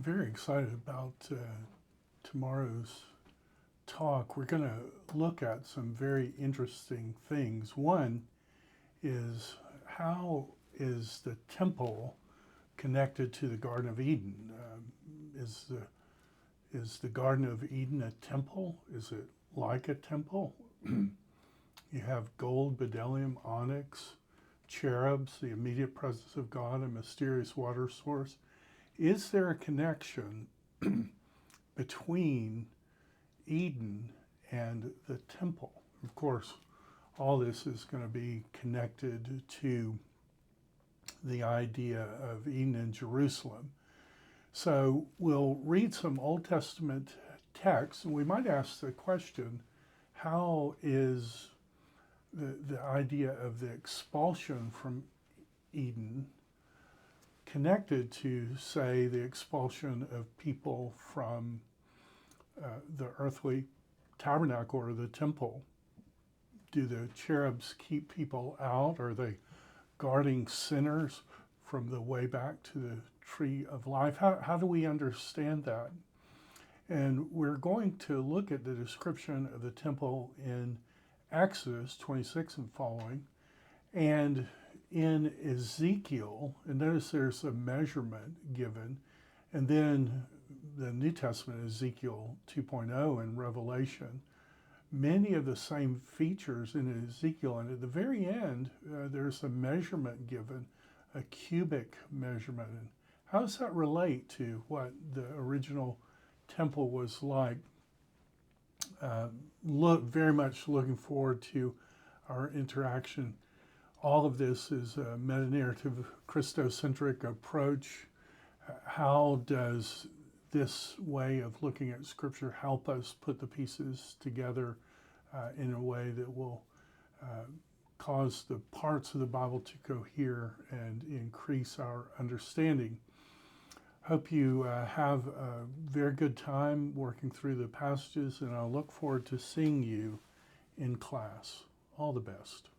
Very excited about tomorrow's talk. We're going to look at some very interesting things. One is, how is the temple connected to the Garden of Eden? Is the Garden of Eden a temple? Is it like a temple? You have gold, bdellium, onyx, cherubs, the immediate presence of God, a mysterious water source. Is there a connection between Eden and the temple? Of course, all this is going to be connected to the idea of Eden in Jerusalem. So we'll read some Old Testament texts, and we might ask the question, how is the idea of the expulsion from Eden connected to, say, the expulsion of people from the earthly tabernacle or the temple? Do the cherubs keep people out? Are they guarding sinners from the way back to the tree of life? How do we understand that? And we're going to look at the description of the temple in Exodus 26 and following, and in Ezekiel, and notice there's a measurement given, and then the New Testament, Ezekiel 2.0 and Revelation, many of the same features in Ezekiel, and at the very end, there's a measurement given, a cubic measurement. And how does that relate to what the original temple was like? Very much looking forward to our interaction. All of this is a meta-narrative, Christocentric approach. How does this way of looking at Scripture help us put the pieces together in a way that will cause the parts of the Bible to cohere and increase our understanding? Hope you have a very good time working through the passages, and I'll look forward to seeing you in class. All the best.